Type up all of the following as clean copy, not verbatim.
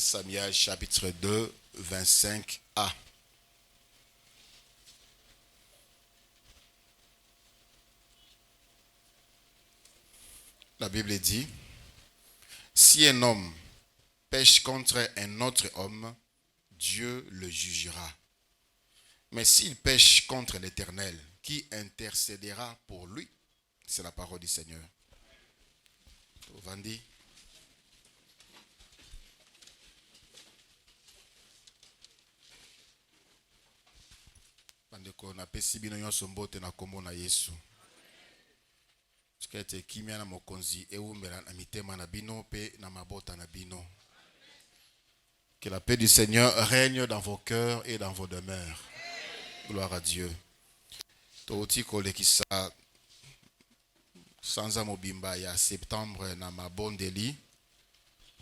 Samuel chapitre 2, 25a. La Bible dit, si un homme pêche contre un autre homme, Dieu le jugera. Mais s'il pêche contre l'Éternel, qui intercédera pour lui? C'est la parole du Seigneur. Vandi. Bandeko na pesi bino nyonso mbote na kombo na Yesu. Tikete kimia na mokonzi eumbela na mitema na bino pe na mabota na bino. Que la paix du Seigneur règne dans vos cœurs et dans vos demeures. Gloire à Dieu. Touti kolekisa sanza mobimba ya septembre na mabondeli.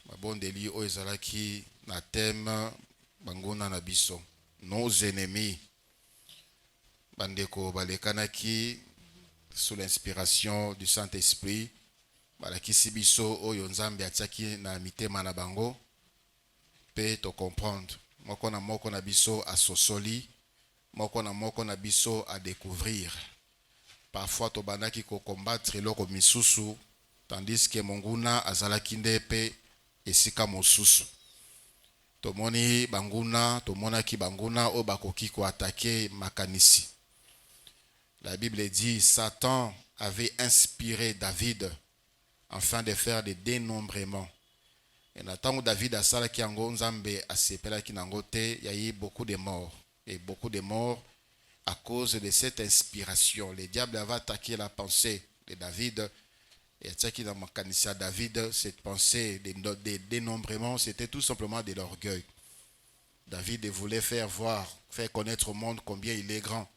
Mabondeli o ezalaki na thème banguna na biso. Nos ennemis. Bandeko balekanaki sous l'inspiration du Saint-Esprit. Balakisi biso oyo nzambe atiaki na mitema na bango. Pe to comprendre. Moko na biso a sosoli. Moko na biso à découvrir. Parfois to bandaki ko combattre loko misusu. Tandis que monguna azalaki nde pe esika mosusu. Tomoni banguna, tomonaki banguna o bakoki ko attaquer makanisi. La Bible dit, Satan avait inspiré David afin de faire des dénombrements. Et quand David a sala ki ango nzambe asepela ki nango te, il y a eu beaucoup de morts. Et beaucoup de morts à cause de cette inspiration. Le diable avait attaqué la pensée de David. Et attaqué dans makanisi David, cette pensée de dénombrement, c'était tout simplement de l'orgueil. David voulait faire connaître au monde combien il est grand.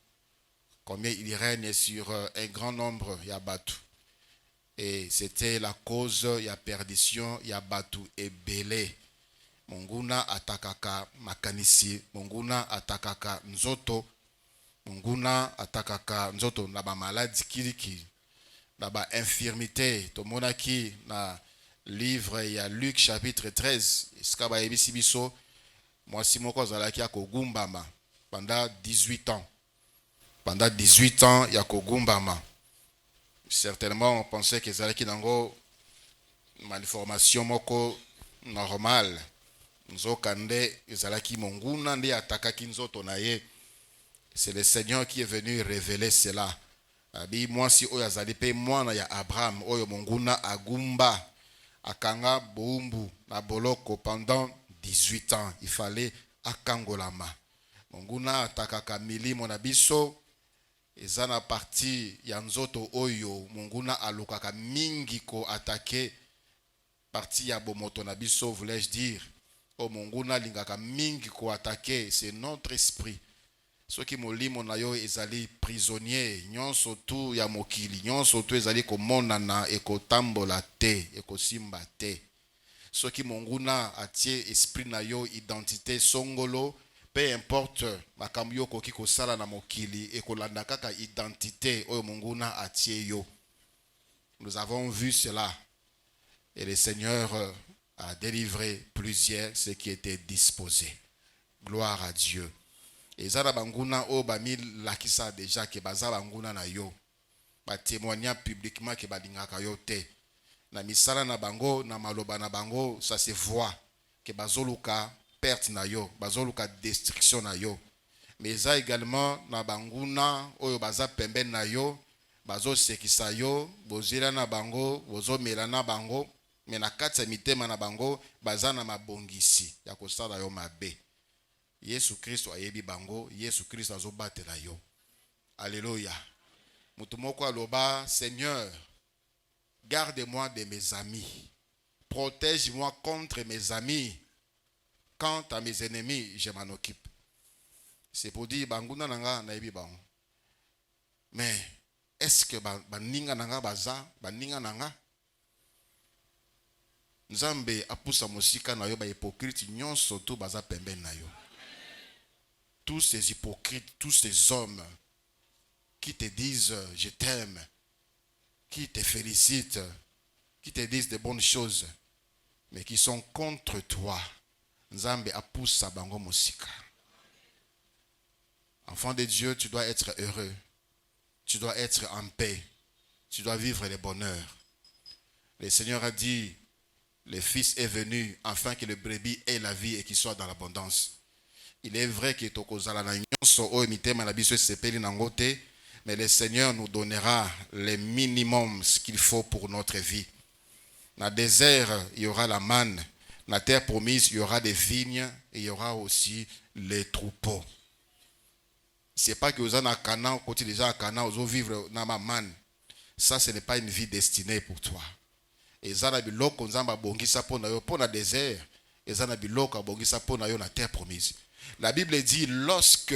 Combien il règne sur un grand nombre, il y a Batu. Et c'était la cause, il y a perdition, il y a Batu et Belé. Monguna atakaka makanisi, Monguna atakaka nzoto, Monguna atakaka nzoto, naba maladie kiriki, naba infirmité. Tomonaki na livre, il y a Luc chapitre 13, Skaba ebisi biso, moi si moko zalaki ya kogumbama pendant 18 ans. Pendant 18 ans, il y a Kogumbama. Certainement, on pensait que c'était une malformation normale. C'est le Seigneur qui est venu révéler cela. Moi, si moi, il y a Abraham, Monguna Agumba, Akanga Boumbu, Naboloko pendant 18 ans. Il fallait Akangolama. Monguna Atakaka Mili Monabiso. Ezana parti ya nzoto oyo monguna alukaka mingi ko attaquer parti ya bomoto na biso, voulais-je dire. O monguna lingaka mingi ko attaquer, c'est notre esprit. Soki molimo na yo ezali prisonnier, nyonso tu ya mokili, nyonso tu ezali ko monana e ko tambola te, e ko simba te. Soki monguna atie esprit na yo identité songolo, peu importe makambo yo koki kosala na mokili et kolanda kaka identité oyo monguna atie yo. Nous avons vu cela et le Seigneur a délivré plusieurs ce qui était disposé. Gloire à Dieu. Et zana banguna o bami lakisa déjà que baza banguna na yo. Ba témoigner publiquement que balingaka yo te. Na misala na bango na maloba na bango ça se voit que bazoluka perte na yo, bazoluka destruction na yo. Mais ça également na banguna oyo baza pemben na yo, bazo sekisa yo, bozila na bango, bozo mela na bango, mais na kati ya mitema na bango baza na mabongisi ya kosala yo mabe. Yesu Kristo ayebi bango, Yesu Kristo azobatela yo. Alléluia. Mutu moko aloba, Seigneur, garde-moi de mes amis. Protège-moi contre mes amis. Quant à mes ennemis, je m'en occupe. C'est pour dire, banguna nanga na ebi bango. Mais, est-ce que baninga nanga baza, baninga nanga? Nzambe apusa mosika na yo ba hypocrite nyonso tu baza pemben na yo. Tous ces hypocrites, tous ces hommes qui te disent je t'aime, qui te félicitent, qui te disent de bonnes choses, mais qui sont contre toi. Nzambe apusa bango mosika. Enfant de Dieu, tu dois être heureux. Tu dois être en paix. Tu dois vivre le bonheur. Le Seigneur a dit, le Fils est venu afin que le brebis ait la vie et qu'il soit dans l'abondance. Il est vrai que mais le Seigneur nous donnera le minimum, ce qu'il faut pour notre vie. Dans le désert, il y aura la manne. Dans la terre promise, il y aura des vignes et il y aura aussi les troupeaux. Ce n'est pas que vous en avez Canaan, quand les gens à Canaan, vous vivre dans ma manne. Ça, ce n'est pas une vie destinée pour toi. Et ça, na biloko nzamba bongisa pona yo pona désert. Et ça, na biloko bongisa pona yo na terre promise. La Bible dit, lorsque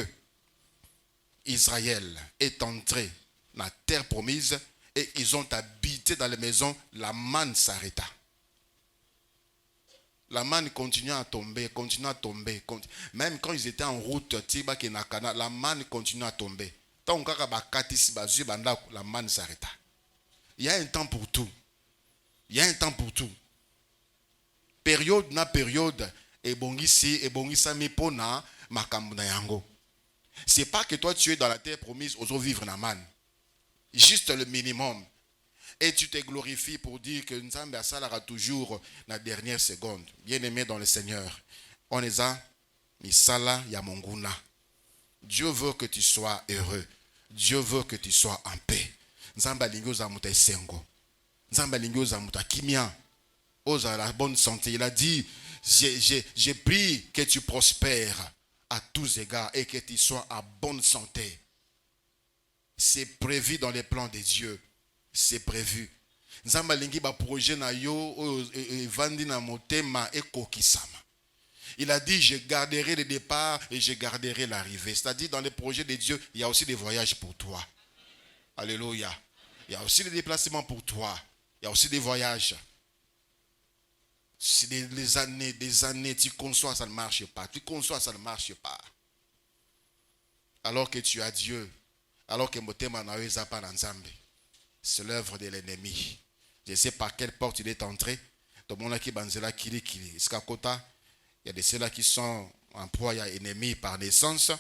Israël est entré dans la terre promise et ils ont habité dans les maisons, la manne s'arrêta. La manne continua à tomber, continua à tomber. Même quand ils étaient en route, la manne continua à tomber. Tant que la manne s'arrêta. Il y a un temps pour tout. Il y a un temps pour tout. Période na période, et bongisa mi pona makambu na yango. C'est pas que toi tu es dans la terre promise, aux vivre na manne. Juste le minimum. Et tu te glorifies pour dire que Nzambe asalara toujours la dernière seconde. Bien-aimé dans le Seigneur, on est à misala ya monguna. Dieu veut que tu sois heureux. Dieu veut que tu sois en paix. Nzambe lingo za muta sengo. Nzambe lingo za muta kimia. Oza la bonne santé. Il a dit, j'ai pris que tu prospères à tous égards et que tu sois en bonne santé. C'est prévu dans les plans de Dieu. C'est prévu. Nzamba lingi ba projet na yo vandi na motema e kokisama. Il a dit, je garderai le départ et je garderai l'arrivée. C'est-à-dire, dans les projets de Dieu, il y a aussi des voyages pour toi. Alléluia. Il y a aussi des déplacements pour toi. Il y a aussi des voyages. Si des années, tu conçois, ça ne marche pas. Tu conçois, ça ne marche pas. Alors que tu as Dieu, alors que motema na yo ezapa na Nzambe, c'est l'œuvre de l'ennemi. Je sais par quelle porte il est entré. Tout le monde qui banzela kili. Iskakota, il y a de ceux-là qui sont en proie à ennemis par naissance.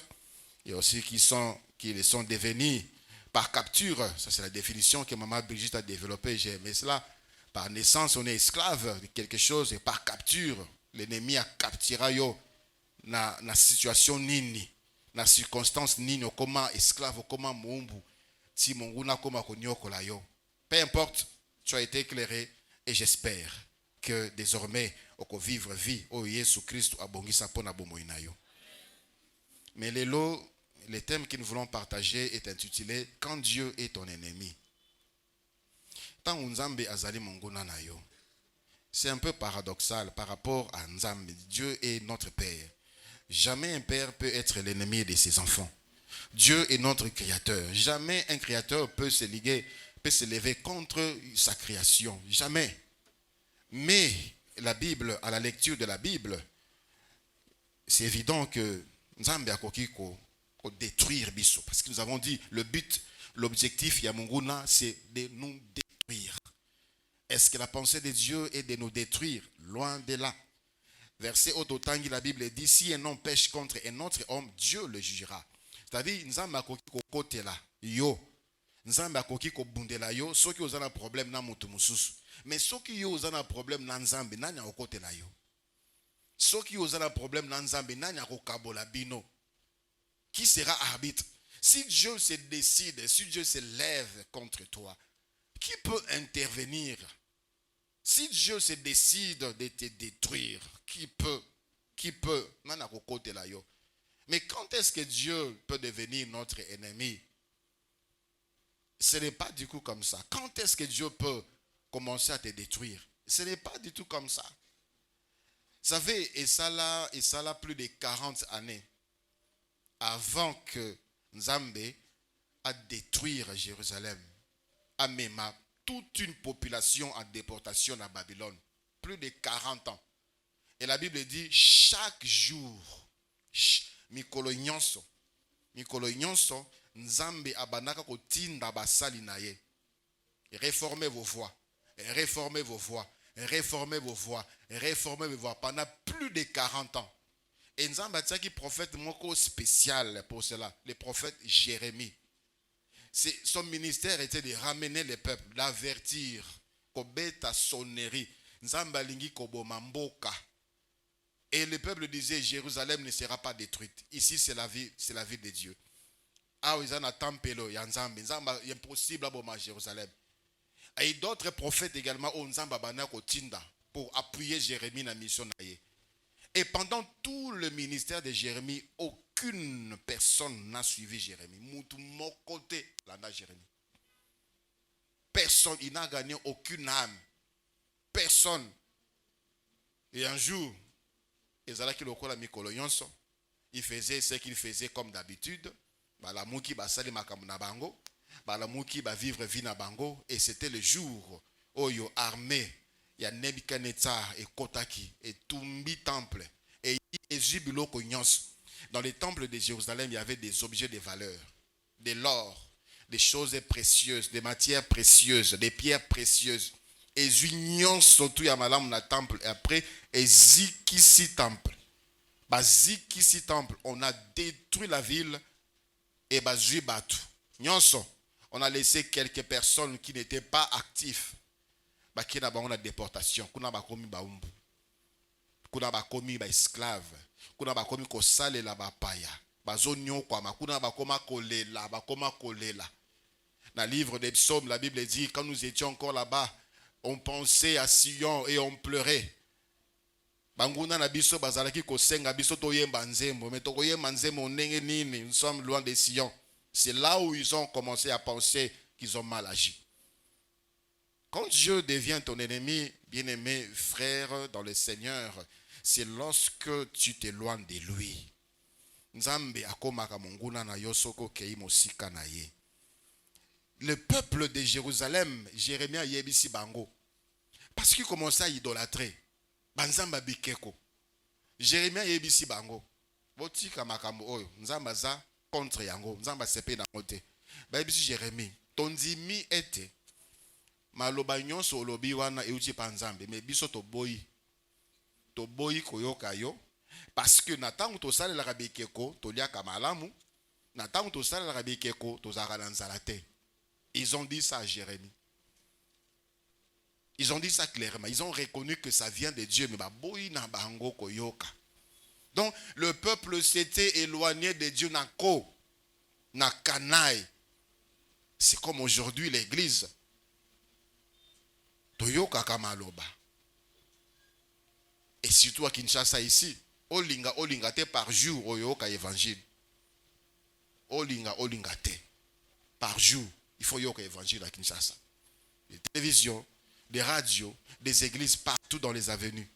Il y a aussi qui les sont devenus par capture. Ça, c'est la définition que Maman Brigitte a développée. J'ai aimé cela. Par naissance, on est esclave de quelque chose. Et par capture, l'ennemi a capturé yo na situation nini, na circonstance nini, comment esclave, comment mumbu. Si monguna koma konyokola yo. Peu importe, tu as été éclairé et j'espère que désormais, on peut vivre vie au Jésus Christ abongisa pona bomoina yo. Mais le thème que nous voulons partager est intitulé Quand Dieu est ton ennemi. Tant Nzambe azali monguna na yo. C'est un peu paradoxal par rapport à Nzambe. Dieu est notre Père. Jamais un père peut être l'ennemi de ses enfants. Dieu est notre créateur. Jamais un créateur peut se lever contre sa création. Jamais. Mais la Bible, à la lecture de la Bible, c'est évident que Nzambe a koki ko détruire biso. Parce que nous avons dit, l'objectif Yamunguna, c'est de nous détruire. Est-ce que la pensée de Dieu est de nous détruire? Loin de là. Verset Ototangi, la Bible dit, si un homme pêche contre un autre homme, Dieu le jugera. C'est-à-dire, Nzambe a koki ko kote la, yo. Nzambe a koki ko bundela yo, ceux qui ont un problème na mutu mususu. Mais ceux qui ont un problème na Nzambe, nani a kote la yo. Ceux qui ont un problème na Nzambe, nani a kokabola bino. Qui sera arbitre? Si Dieu se décide, si Dieu se lève contre toi, qui peut intervenir? Si Dieu se décide de te détruire, qui peut? Nani a kote la yo. Mais quand est-ce que Dieu peut devenir notre ennemi? Ce n'est pas du tout comme ça. Quand est-ce que Dieu peut commencer à te détruire? Ce n'est pas du tout comme ça. Vous savez, et ça là plus de 40 années avant que Nzambe a détruire Jérusalem, a mis toute une population en déportation à Babylone. Plus de 40 ans. Et la Bible dit, chaque jour, mikolo nyonso, Nzambe abanaka kotinda basali na ye. Réformez vos voix. Réformez vos voix. Réformez vos voix. Réformez vos voix. Pendant plus de 40 ans. Et nous avons un prophète spécial pour cela, le prophète Jérémie. Son ministère était de ramener les peuples, d'avertir, kobeta sonnerie, nzamba lingi koboma mboka. Et le peuple disait, Jérusalem ne sera pas détruite. Ici, c'est la ville de Dieu. Ah, ils ont un temple, il y a Nzamba, impossible à Jérusalem. Et d'autres prophètes également, pour appuyer Jérémie dans la mission. Et pendant tout le ministère de Jérémie, aucune personne n'a suivi Jérémie. Mon côté, là, Jérémie. Personne, il n'a gagné aucune âme. Personne. Et un jour, il faisait ce qu'il faisait comme d'habitude. Et c'était le jour où il armé. Il y a Nebuchadnezzar et Kotaki et Tumbi temple. Et dans les temples de Jérusalem, il y avait des objets de valeur, de l'or, des choses précieuses, des matières précieuses, des pierres précieuses. Et unions surtout à malam na temple. Et après, et Zikisi temple. Zikisi temple, on a détruit la ville et Bazui Batu. On a laissé quelques personnes qui n'étaient pas actifs. Qui n'a pas de déportation, qui n'a pas commis baumbu, qui n'a pas commis esclave, qui n'a pas commis kosale la bapaya, bazonyo kwa ma, qui n'a pas commis kolela, bakoma kolela. Dans le livre des psaumes, la Bible dit quand nous étions encore là-bas, on pensait à Sion et on pleurait. Banguna na biso bazalaki kosenga biso toyemba nzembo, mais tokoyemba nzembo ndenge nini, nous sommes loin de Sion. C'est là où ils ont commencé à penser qu'ils ont mal agi. Quand Dieu devient ton ennemi, bien-aimé frère dans le Seigneur, c'est lorsque tu t'éloignes de lui. Le peuple de Jérusalem, Jérémie a yebisi bango, parce qu'il commençait à idolâtrer. Banzamba bikeko. Jérémie a yebisi bango. Botika makambo oyo, nzamba za contre yango, nzamba sepe na mote. Ba yebisi Jérémie, ton dimi était maloba nyonso olobi wana euti pa nzambe mais biso toboyi koyoka yo parce que na tango tosalelaka bikeko toliaka malamu na tango tosalelaka bikeko tozalaka na nzala te. Ils ont dit ça à Jérémie. Ils ont dit ça clairement. Ils ont reconnu que ça vient de Dieu mais baboyi na bango koyoka. Donc le peuple s'était éloigné de Dieu na kanaï. C'est comme aujourd'hui l'église. Toyoka kamaloba. Et surtout à Kinshasa ici, olinga te par jour oyoka évangile. Olinga te par jour, il faut yoka évangile à Kinshasa. Des télévisions, des radios, des églises partout dans les avenues.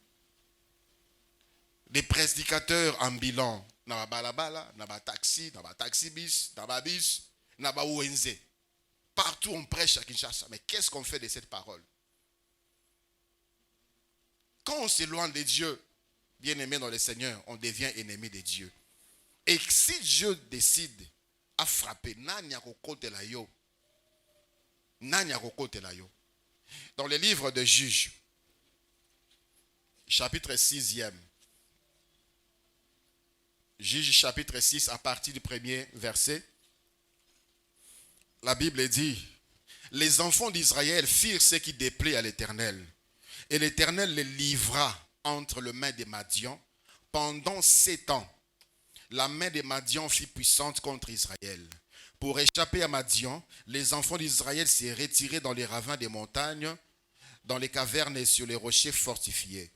Des prédicateurs ambulants, na balabala, na taxi bis, na bis, na ouenze. Partout on prêche à Kinshasa. Mais qu'est-ce qu'on fait de cette parole? Quand on s'éloigne de Dieu, bien-aimé dans le Seigneur, on devient ennemi de Dieu. Et si Dieu décide à frapper, dans le livre de Juges, chapitre 6e, Juges chapitre 6, à partir du premier verset, la Bible dit, les enfants d'Israël firent ce qui déplaît à l'Éternel. Et l'Éternel les livra entre les mains des Madians pendant 7 ans. La main des Madians fut puissante contre Israël. Pour échapper à Madian, les enfants d'Israël s'est retirés dans les ravins des montagnes, dans les cavernes et sur les rochers fortifiés.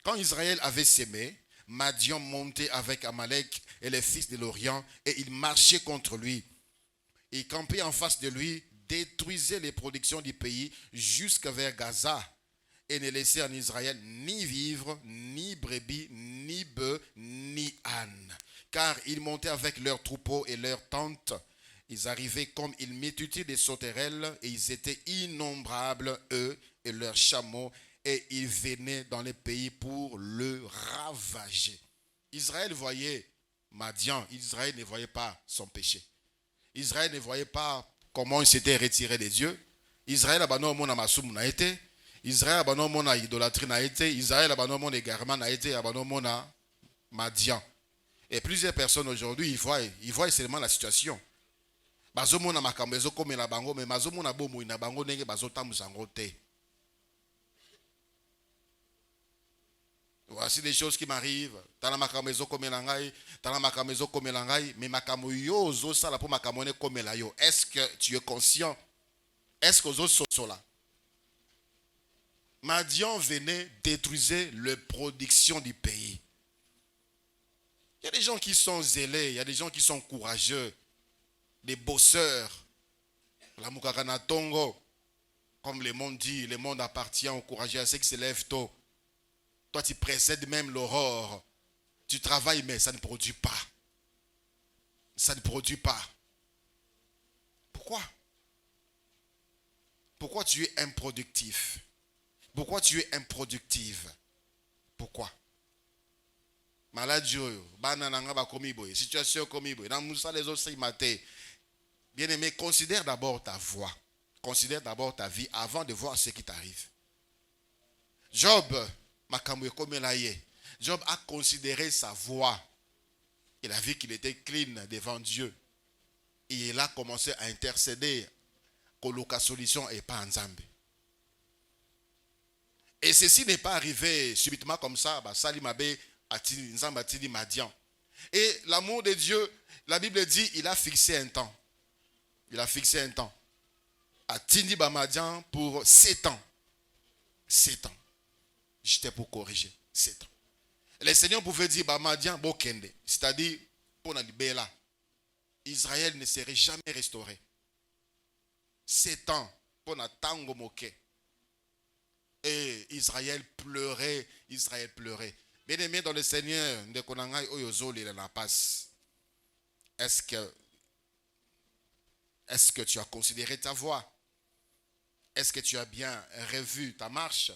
Quand Israël avait sémé, Madian montait avec Amalek et les fils de l'Orient et il marchait contre lui. Il campait en face de lui, détruisait les productions du pays jusqu'à vers Gaza. Et ne laissait en Israël ni vivre, ni brebis, ni bœufs, ni ânes. Car ils montaient avec leurs troupeaux et leurs tentes. Ils arrivaient comme une multitude de sauterelles et ils étaient innombrables, eux et leurs chameaux. Et ils venaient dans les pays pour le ravager. Israël voyait Madian. Israël ne voyait pas son péché. Israël ne voyait pas comment il s'était retiré de Dieu. Israël a été. Israël a mona idolâtrie na été, Israël a mona égarement na été, a mona Madian. Et plusieurs personnes aujourd'hui, ils voient seulement la situation. Bazomona makambo ezokomela bango, mais bazomona bomo ina bango ndenge bazotambuza yango te. Voici des choses qui m'arrivent. Tala makambo ezokomela ngai, tala makambo ezokomela ngai, mais makambo yo ozosala po makambo ne komela yo. Est-ce que tu es conscient? Est-ce que ozososola? Madian venait détruire la production du pays. Il y a des gens qui sont zélés, il y a des gens qui sont courageux, des bosseurs. La Mukakana Tongo, comme le monde dit, le monde appartient aux courageux, à ceux qui se lèvent tôt. Toi, tu précèdes même l'aurore. Tu travailles, mais ça ne produit pas. Ça ne produit pas. Pourquoi? Pourquoi tu es improductif? Pourquoi tu es improductive? Pourquoi? Maladie, banana ba komi boy, situation komi boy. Dans Moussa les autres maté. Bien aimé, considère d'abord ta voix. Considère d'abord ta vie avant de voir ce qui t'arrive. Job, makamwe komelaye. Job a considéré sa voix. Il a vu qu'il était clean devant Dieu. Et il a commencé à intercéder que la solution n'est pas en Zambie. Et ceci n'est pas arrivé subitement comme ça. Et l'amour de Dieu, la Bible dit, il a fixé un temps. Il a fixé un temps. À Tindi Bamadian pour 7 ans. 7 ans. J'étais pour corriger. 7 ans. Le Seigneur pouvait dire Bamadian Bokende. C'est-à-dire, pour Nalibela, Israël ne serait jamais restauré. 7 ans pour Natango Moke. Et Israël pleurait. Israël pleurait. Bien aimé dans le Seigneur, est-ce que tu as considéré ta voix? Est-ce que tu as bien revu ta marche?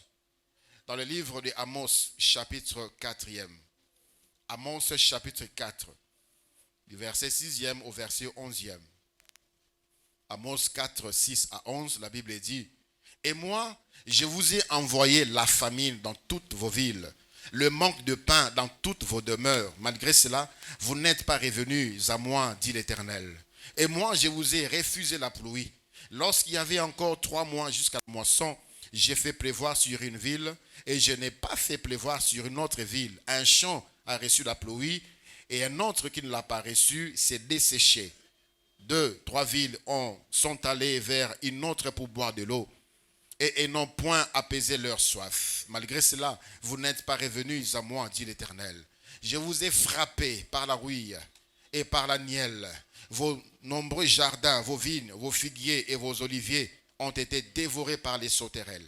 Dans le livre de Amos, chapitre 4e. Amos, chapitre 4, du verset 6e au verset 11e. Amos 4, 6 à 11, la Bible dit, « Et moi, je vous ai envoyé la famine dans toutes vos villes, le manque de pain dans toutes vos demeures. Malgré cela, vous n'êtes pas revenus à moi, dit l'Éternel. Et moi, je vous ai refusé la pluie. Lorsqu'il y avait encore 3 mois jusqu'à la moisson, j'ai fait pleuvoir sur une ville et je n'ai pas fait pleuvoir sur une autre ville. Un champ a reçu la pluie et un autre qui ne l'a pas reçu s'est desséché. 2, 3 villes sont allées vers une autre pour boire de l'eau et n'ont point apaisé leur soif. Malgré cela, vous n'êtes pas revenus à moi, dit l'Éternel. Je vous ai frappé par la rouille et par la nielle. Vos nombreux jardins, vos vignes, vos figuiers et vos oliviers ont été dévorés par les sauterelles.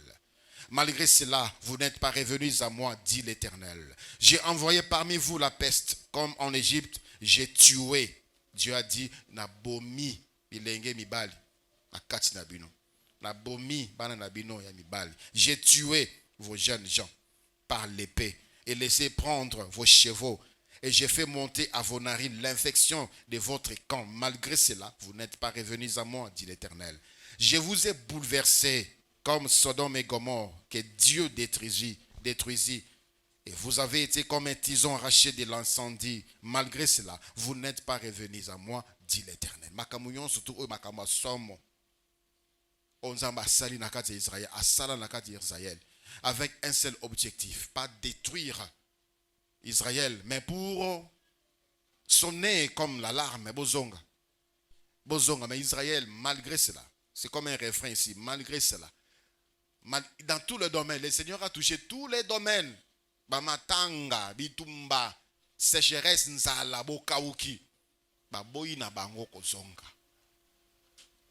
Malgré cela, vous n'êtes pas revenus à moi, dit l'Éternel. J'ai envoyé parmi vous la peste, comme en Égypte, j'ai tué. Dieu a dit, nabomi, bilenge mibali, akati nabino. Nabomi, bana nabino ya mibali. J'ai tué vos jeunes gens par l'épée et laissé prendre vos chevaux. Et j'ai fait monter à vos narines l'infection de votre camp. Malgré cela, vous n'êtes pas revenus à moi, dit l'Éternel. Je vous ai bouleversé comme Sodome et Gomorrhe, que Dieu détruisit. Et vous avez été comme un tison arraché de l'incendie. Malgré cela, vous n'êtes pas revenus à moi, dit l'Éternel. Makamuyon surtout makama somo. Onzamba sali nakati Israël, asala nakati Israël, avec un seul objectif, pas détruire Israël, mais pour sonner comme l'alarme, bozonga. Bozonga, mais Israël, malgré cela, c'est comme un refrain ici, malgré cela, dans tous les domaines, le Seigneur a touché tous les domaines. Bamatanga, bitumba, sécheresse, nzala, bokauki, baboyi na bango kozonga.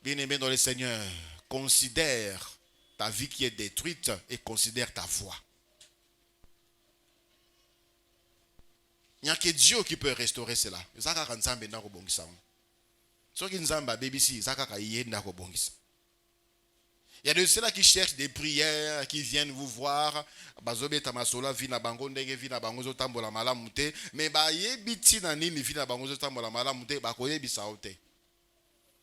Bien-aimé dans le Seigneur, considère ta vie qui est détruite et considère ta voix. Il n'y a que Dieu qui peut restaurer cela. Il y a de ceux-là qui cherchent des prières, qui viennent vous voir. Mais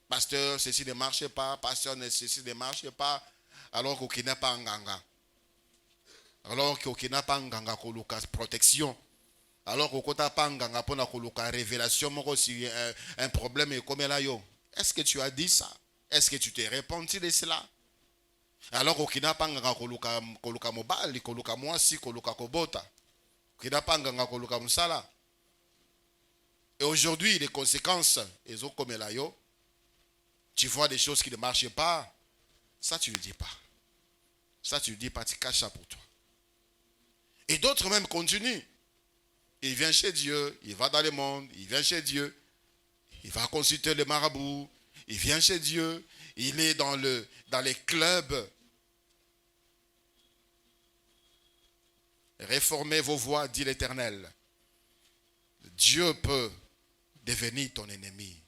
pasteur, ceci ne marche pas. Pasteur, ceci ne marche pas. Alors qu'il n'est pas en ganga. Alors que n'a pas nganga protection. Alors que n'a pas nganga pour révélation si un problème est comme là yo. Est-ce que tu as dit ça? Est-ce que tu t'es repenti de cela? Alors que n'a pas nganga koluka mobali, koluka mwasi, koluka kobota. Qui n'a pas nganga koluka musala. Et aujourd'hui, les conséquences, elles ont comme là yo. Tu vois des choses qui ne marchent pas. Ça, tu ne le dis pas. Ça, tu ne le dis pas, tu caches ça pour toi. Et d'autres même continuent. Il vient chez Dieu, il va dans le monde, il vient chez Dieu, il va consulter les marabouts, il vient chez Dieu, il est dans les clubs. Réformez vos voies, dit l'Éternel. Dieu peut devenir ton ennemi.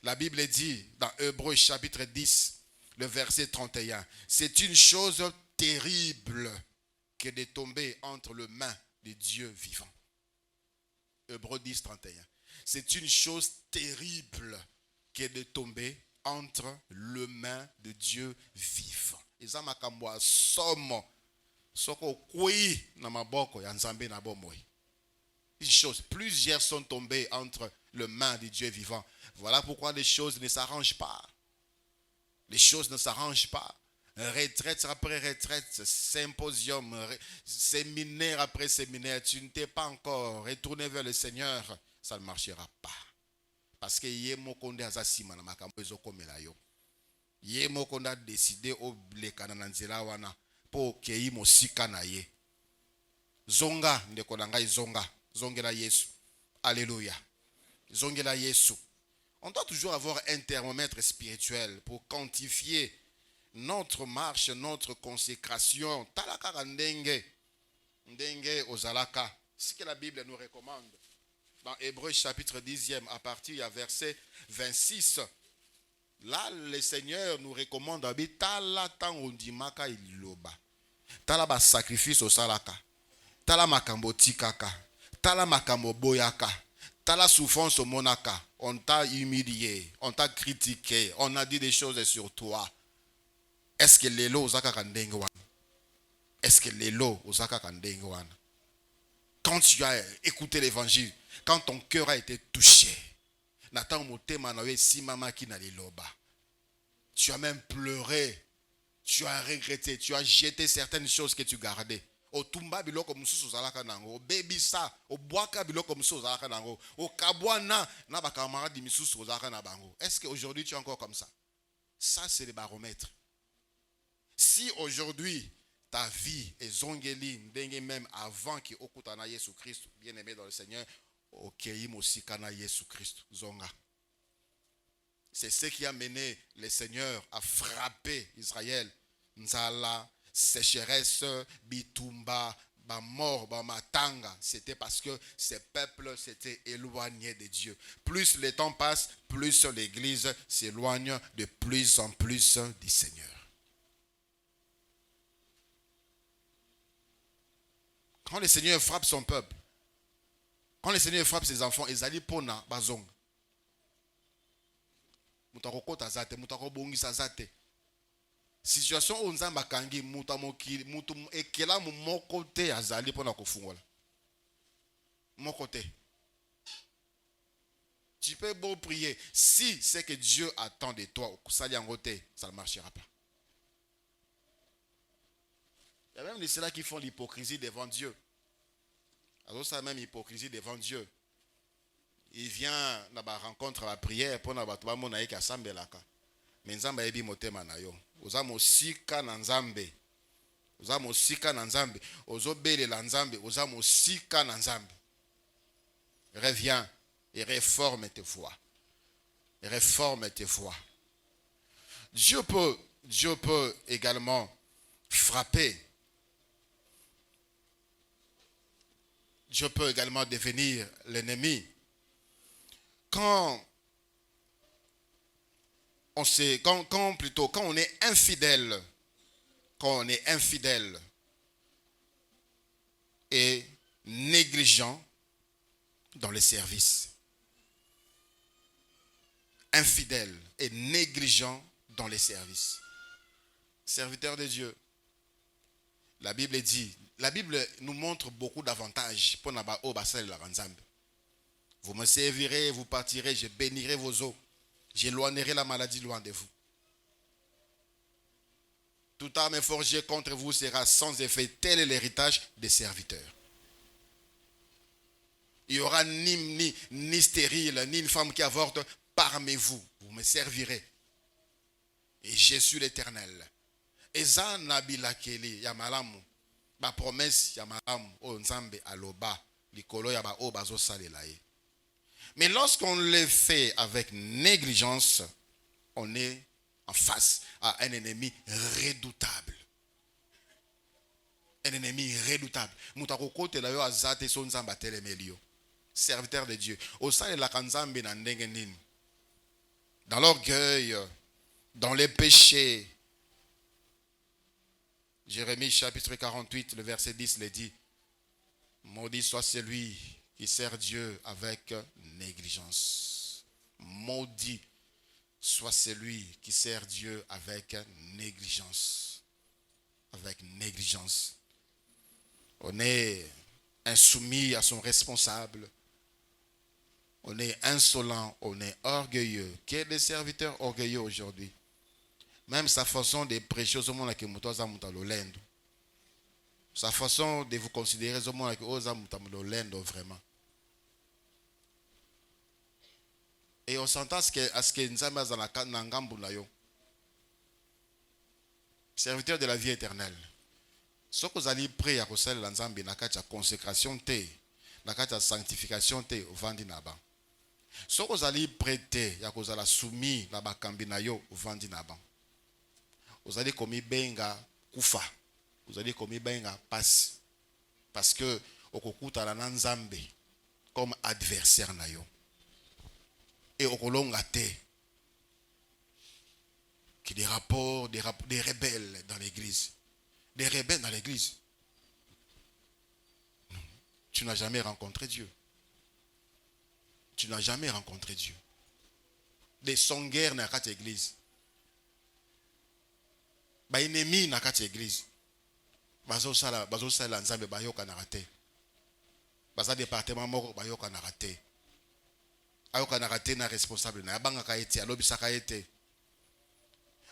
La Bible dit dans Hébreux chapitre 10, le verset 31, c'est une chose terrible que de tomber entre les mains de Dieu vivant. Hébreux 10, 31. C'est une chose terrible que de tomber entre les mains de Dieu vivant. Une chose, plusieurs sont tombés entre les mains de Dieu vivant. Voilà pourquoi les choses ne s'arrangent pas. Les choses ne s'arrangent pas. Retraite après retraite, symposium, séminaire après séminaire, tu ne t'es pas encore retourné vers le Seigneur, ça ne marchera pas. Parce que Yemokonde Azasima na makambo ezokomela yo. Yemokonde a décidé au blekana na nzela wana po kei mosika na ye. Zonga ndeko na ngai zonga, zongela Yesu. Alléluia. Zongela Yesu. On doit toujours avoir un thermomètre spirituel pour quantifier notre marche, notre consécration. Talaka ndenge ozalaka. Ce que la Bible nous recommande. Dans Hébreux chapitre 10e, à partir du verset 26, là, le Seigneur nous recommande tala tango ndimaka iloba. Tala ba sacrifice au salaka. Tala makambo tikaka. Tala makambo boyaka. Tala souffrance au monaka. On t'a humilié, on t'a critiqué, on a dit des choses sur toi. Est-ce que les lots ozaka kandenge wana? Est-ce que les lots ozaka kandenge wana? Quand tu as écouté l'évangile, quand ton cœur a été touché, Nathan motema na we si mama ki na liloba. Tu as même pleuré, tu as regretté, tu as jeté certaines choses que tu gardais. O tumba biloko mususu zalaka nango, o bebisa, o boaka biloko mususu zalaka nango, o kabwana na ba camarade misusu zalaka na bango. Est-ce qu'aujourd'hui tu es encore comme ça? Ça c'est le baromètre. Si aujourd'hui ta vie est zongeli, même avant qu'il okutana Jésus Christ, bien aimé dans le Seigneur, okei mosikana Jésus Christ, zonga. C'est ce qui a mené le Seigneur à frapper Israël. Nzala, sécheresse, bitumba, ba mort, ba matanga. C'était parce que ces peuples s'étaient éloignés de Dieu. Plus le temps passe, plus l'Église s'éloigne de plus en plus du Seigneur. Quand le Seigneur frappe son peuple, quand le Seigneur frappe ses enfants, ils allaient pona bazong. Mutakokota zate, mutakobongisa zate. Situation où nzamba kangi mutu ekela moko te azali pona kofungola. Moko te. Tu peux beau prier, si c'est que Dieu attend de toi, ça ne marchera pas. Il y a même de ceux-là qui font l'hypocrisie devant Dieu. Alors ça même hypocrisie devant Dieu. Il vient dans la rencontre à la prière pour n'abattre mon aïe kasambelaka. Mais nzamba ebi motema na yo. Oza mosika na nzambe. Oza mosika na nzambe. Ozo bele la nzambe. Oza mosika na nzambe. Reviens et réforme tes voies. Réforme tes voies. Dieu peut également frapper. Dieu peut également devenir l'ennemi. Quand on est infidèle, et négligent dans les services. Infidèle et négligent dans les services. Serviteur de Dieu, La Bible dit, la Bible nous montre beaucoup d'avantages pour Naba O Basel la Ranzambe. Vous me servirez, vous partirez, je bénirai vos eaux. J'éloignerai la maladie loin de vous. Toute arme forgée contre vous sera sans effet. Tel est l'héritage des serviteurs. Il n'y aura ni stérile, ni une femme qui avorte parmi vous. Vous me servirez. Et je suis l'Éternel. Eza nabila keli ya malamu. Ba promesse ya malamu o nzambe aloba likolo ya ba o bazo salela ye. Mais lorsqu'on le fait avec négligence, on est en face à un ennemi redoutable. Un ennemi redoutable. Mutakokote la yo azate so nzamba telemelio. Serviteur de Dieu. Au sein de la kanzambe na ndenge nini. Dans l'orgueil, dans les péchés. Jérémie chapitre 48, le verset 10 le dit. Maudit soit celui qui sert Dieu avec négligence. Maudit soit celui qui sert Dieu avec négligence. Avec négligence. On est insoumis à son responsable. On est insolent, on est orgueilleux. Quel est le serviteur orgueilleux aujourd'hui? Même sa façon de prêcher au monde qui est sa façon de vous considérer au monde qui est vraiment. Et on s'entend à ce que nous sommes serviteur de la vie éternelle. Ce que vous allez prier à cause la consécration, la sanctification, au vandi naba. Ce que vous allez prêter à cause de la soumis, la bakambi na yo, au vandi naba. Vous allez commis benga kufa. Vous allez commis benga passe. Parce que okukuta la nanzambe comme adversaire na yo. Et okolonga te. Qui des rapports, des rebelles dans l'église. Des rebelles dans l'église. Tu n'as jamais rencontré Dieu. Tu n'as jamais rencontré Dieu. Des songueurs dans cette église. Ba ennemi na kati église bazo sala nzambe bayoka na raté baza département moko bayoka na raté ayoka na raté na responsable na abanga ka ete alobisa ka ete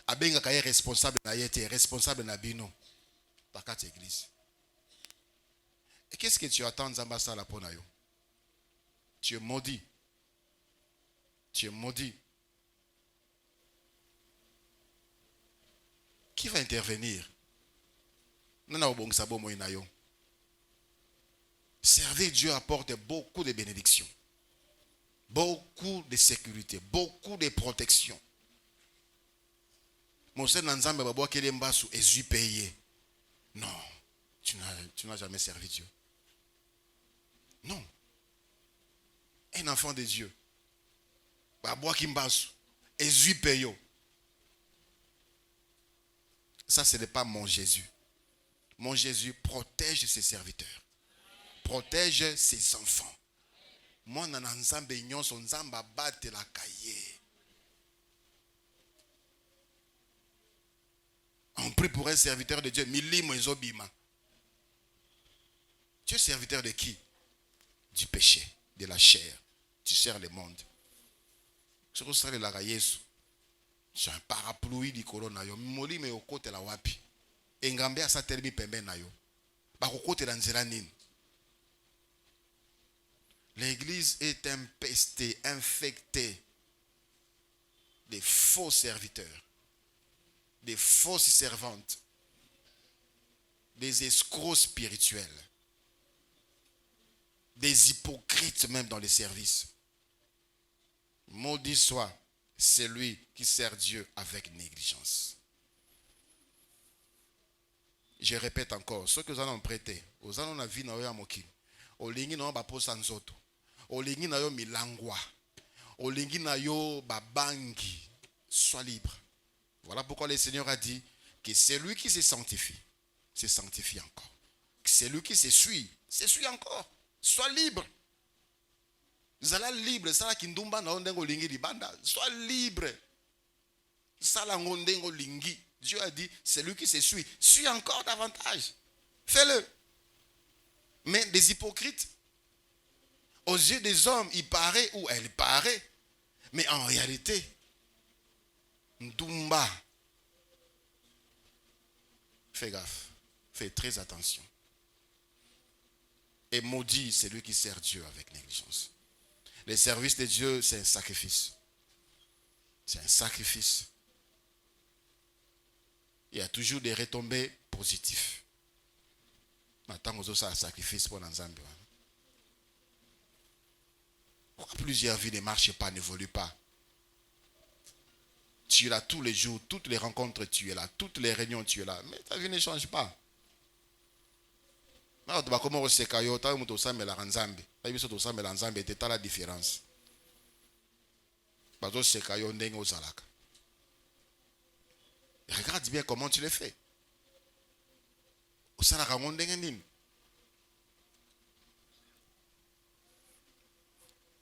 abenga ka responsable na yete responsable na bino ta kati église. Et qu'est-ce que tu attends nzamba sala pona yo? Tu es maudit. Tu es maudit. Qui va intervenir? Servir Dieu apporte beaucoup de bénédictions, beaucoup de sécurité, beaucoup de protection. Non, tu n'as jamais servi Dieu. Non. Un enfant de Dieu. Ça, ce n'est pas mon Jésus. Mon Jésus protège ses serviteurs. Protège ses enfants. Moi, je on prie pour un serviteur de Dieu. Tu es serviteur de qui? Du péché, de la chair. Tu sers le monde. C'est un parapluie du corona yo moli me okote la wapi engambe asa terbi pembe na yo ba kokote la nzela nini. L'église est empestée, infectée des faux serviteurs, des fausses servantes, des escrocs spirituels, des hypocrites même dans les services. Maudit soit celui qui sert Dieu avec négligence. Je répète encore, ceux que nous allons prêter, aux allons la vie na yo moki, olingi na yo ba posa nzoto, olingi na yo milangwa, olingi na yo babangi, sois libre. Voilà pourquoi le Seigneur a dit que celui qui se sanctifie encore. Que celui qui se suit encore. Sois libre. Zala libre, sala kindumba na ondengo lingi libanda, sois libre. Sala ngondengo lingi. Dieu a dit, celui qui se suit encore davantage. Fais-le. Mais des hypocrites, aux yeux des hommes, il paraît ou elle paraît. Mais en réalité, Ndumba, fais gaffe, fais très attention. Et maudit celui qui sert Dieu avec négligence. Le service de Dieu, c'est un sacrifice. C'est un sacrifice. Il y a toujours des retombées positives. Maintenant, on a un sacrifice pour l'ensemble. Pourquoi plusieurs vies ne marchent pas, n'évoluent pas? Tu es là tous les jours, toutes les rencontres, tu es là, toutes les réunions, tu es là. Mais ta vie ne change pas. Comment on sait qu'il tu as la différence. Regarde bien comment tu le fais.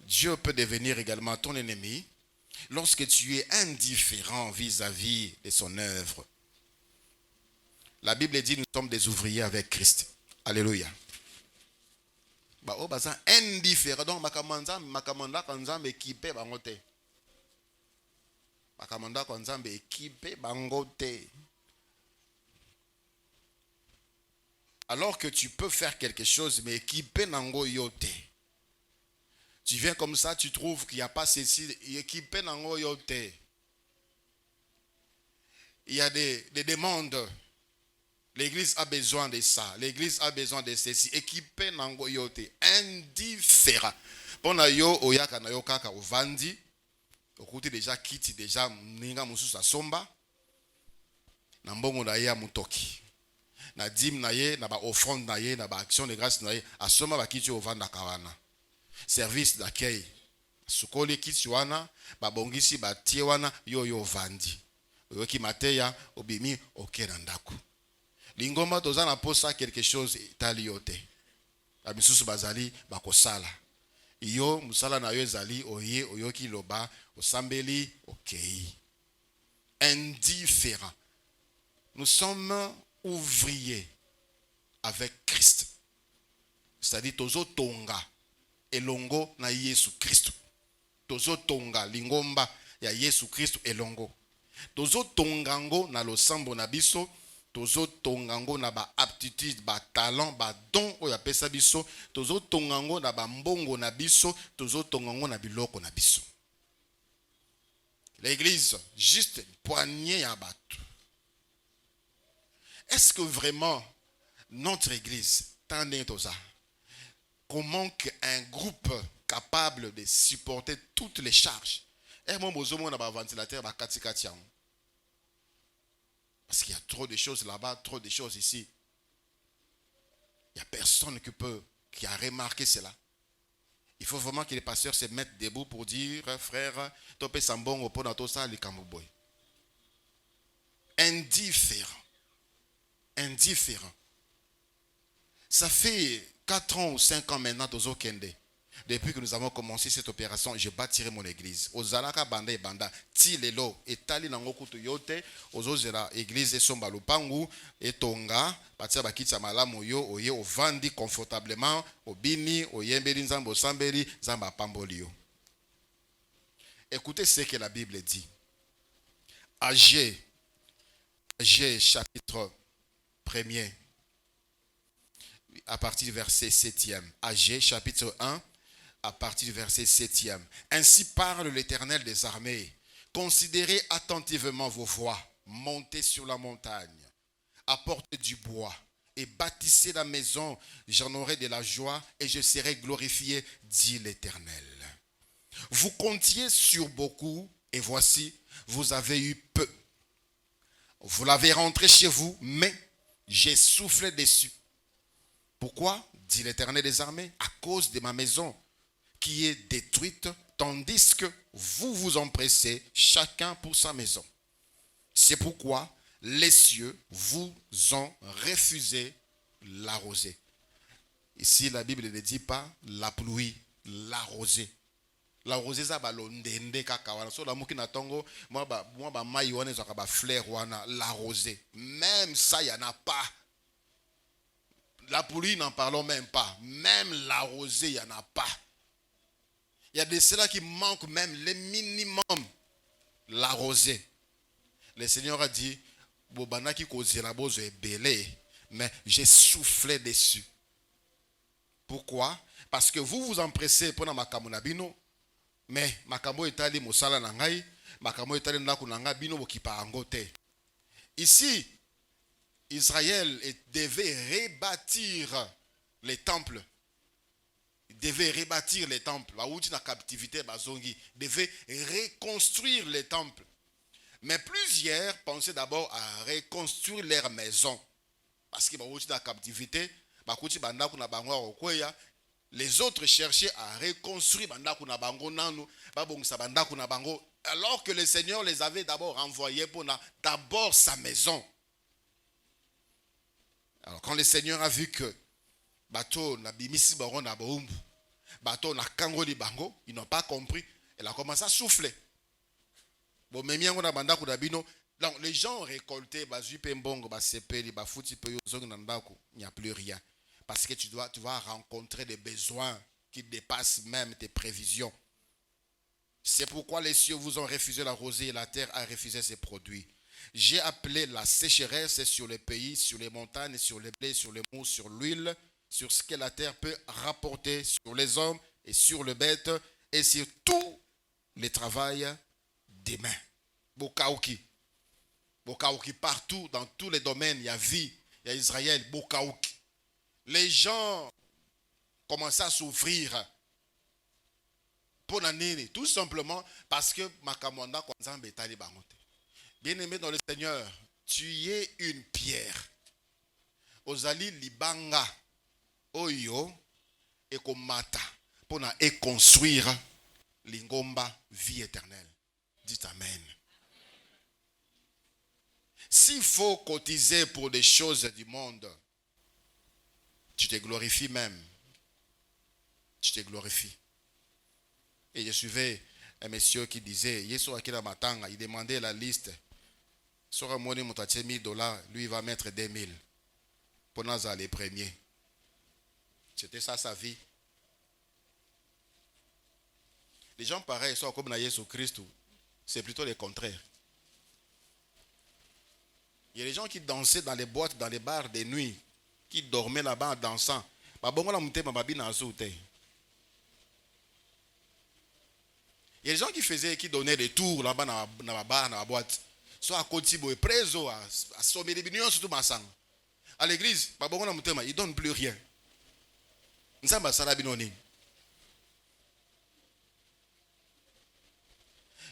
Dieu peut devenir également ton ennemi lorsque tu es indifférent vis-à-vis de son œuvre. La Bible dit nous sommes des ouvriers avec Christ. Alléluia. Indifférent. Donc, makamanda kanzambe équipé bangote. Makamanda kanzambe équipé bangote. Alors que tu peux faire quelque chose, mais équipé nango yote. Tu viens comme ça, tu trouves qu'il n'y a pas ceci, équipé nango yote. Il y a des demandes. L'église a besoin de ça. L'église a besoin de ceci. Équipé nango yote. Indifférent. Pona yo oyaka na yo kaka ovandi. Okuti déjà kiti déjà ninga mususa somba. Na mbongo na ye mutoki. Na dim na ye, na ba offrande na ye, na ba action de grâce na ye. Asoma ba kiti ovanda kawana. Service d'accueil. Sukoli kiti wana, ba bongisi ba tie wana yo vandi. Oyoki mateya obimi okena ndaku. Lingomba tozana posa quelque chose itali yote. Abisusu bazali bakosala. Iyo musala na yo ezali oye oyoki loba osambeli okei. Indifférent. Nous sommes ouvriers avec Christ. C'est-à-dire tozo tonga elongo na Yesu Christ. Tozo tonga lingomba ya Yesu Christ elongo. Tozo tongango na losambo na biso. Tozo tongango na ba aptitude, ba talent, ba don oya pesa biso. Tozo tongango na ba mbongo na biso. Tozo tongango na biloko na biso. L'église, juste une poignée à battre. Est-ce que vraiment notre église, comment un groupe capable de supporter toutes les charges? Et moi, je suis un ventilateur, parce qu'il y a trop de choses là-bas, trop de choses ici. Il n'y a personne qui a remarqué cela. Il faut vraiment que les pasteurs se mettent debout pour dire, frère, topé sambongo pour notre salle les kamouboy. Indifférent. Indifférent. Ça fait 4 ans ou 5 ans maintenant Tozo Kende. Depuis que nous avons commencé cette opération, je bâtirai mon église. Ozalaka banda et banda, ti lelo, etali nango kutu yote, ozozela église esomba lupangu, etonga, batia bakitsa malamu yo, oye ovandi confortablement, obini, oyembeli nzambo sambeli, zamba pamboli yo. Écoutez ce que la Bible dit. Agé chapitre 1er, à partir du verset 7e. Agé chapitre 1, à partir du verset 7e. Ainsi parle l'Éternel des armées. Considérez attentivement vos voies. Montez sur la montagne. Apportez du bois et bâtissez la maison. J'en aurai de la joie et je serai glorifié, dit l'Éternel. Vous comptiez sur beaucoup et voici, vous avez eu peu. Vous l'avez rentré chez vous, mais j'ai soufflé dessus. Pourquoi? Dit l'Éternel des armées. À cause de ma maison qui est détruite, tandis que vous vous empressez chacun pour sa maison. C'est pourquoi les cieux vous ont refusé la rosée. Ici, la Bible ne dit pas la pluie, la rosée. La rosée, ça va l'ondende kakawana. So la mouki na tongo, moi ba mai wana zaka ba fleur wana, la rosée. Même ça, il n'y en a pas. La pluie, n'en parlons même pas. Même la rosée, il n'y en a pas. Il y a de cela qui manque même le minimum. La rosée. Le Seigneur a dit, mais j'ai soufflé dessus. Pourquoi? Parce que vous vous empressez pour makambo na bino, mais makambo etali mosala na ngai, makambo etali ndako na ngai bino bokipa yango te. Ici, Israël devait rebâtir les temples. Il devait rebâtir les temples. Baouti na captivité bazongi devait reconstruire les temples. Mais plusieurs pensaient d'abord à reconstruire leur maison. Parce que baouti na captivité, bakuti bandaku na bango okweya. Les autres cherchaient à reconstruire bandaku na bango nanu, babongisa bandaku na bango, alors que le Seigneur les avait d'abord envoyés pour d'abord sa maison. Alors quand le Seigneur a vu que bateau na bimisi bango na boumbu, bateau na kangoli bango, ils n'ont pas compris. Elle a commencé à souffler. Bon, mais miango na bandaku na bino. Donc les gens récoltés, bazui pembongo, basepeli, bafuti pe yozong na ndaku, il n'y a plus rien. Parce que tu vas rencontrer des besoins qui dépassent même tes prévisions. C'est pourquoi les cieux vous ont refusé la rosée et la terre a refusé ses produits. J'ai appelé la sécheresse sur les pays, sur les montagnes, sur les blés, sur les mous, sur l'huile, sur ce que la terre peut rapporter, sur les hommes et sur les bêtes et sur tout le travail des mains. Bokaouki. Bokaouki, partout, dans tous les domaines, il y a vie, il y a Israël, Bokaouki. Les gens commencent à souffrir pour l'année, tout simplement parce que Makamwanda Kwanzambe Tali Bangote. Bien-aimé dans le Seigneur, tu es une pierre. Ozali libanga oyo et komata pour construire l'ingomba vie éternelle. Dites Amen. S'il faut cotiser pour des choses du monde, tu te glorifies même. Tu te glorifies. Et je suivais un monsieur qui disait, Yesu Akira Matanga, il demandait la liste. Sur un monnaie, $1000, lui il va mettre 2000 pour nous les premiers. C'était ça sa vie. Les gens pareils sont comme Jésus Christ, c'est plutôt le contraire. Il y a des gens qui dansaient dans les boîtes, dans les bars de nuit, qui dormaient là-bas en dansant. Il y a des gens qui donnaient des tours là-bas dans la bar, dans la boîte. Soit à Kotibo et Prezo, à Sommet des Bignons, surtout Massang. À l'église, ils ne donnent plus rien.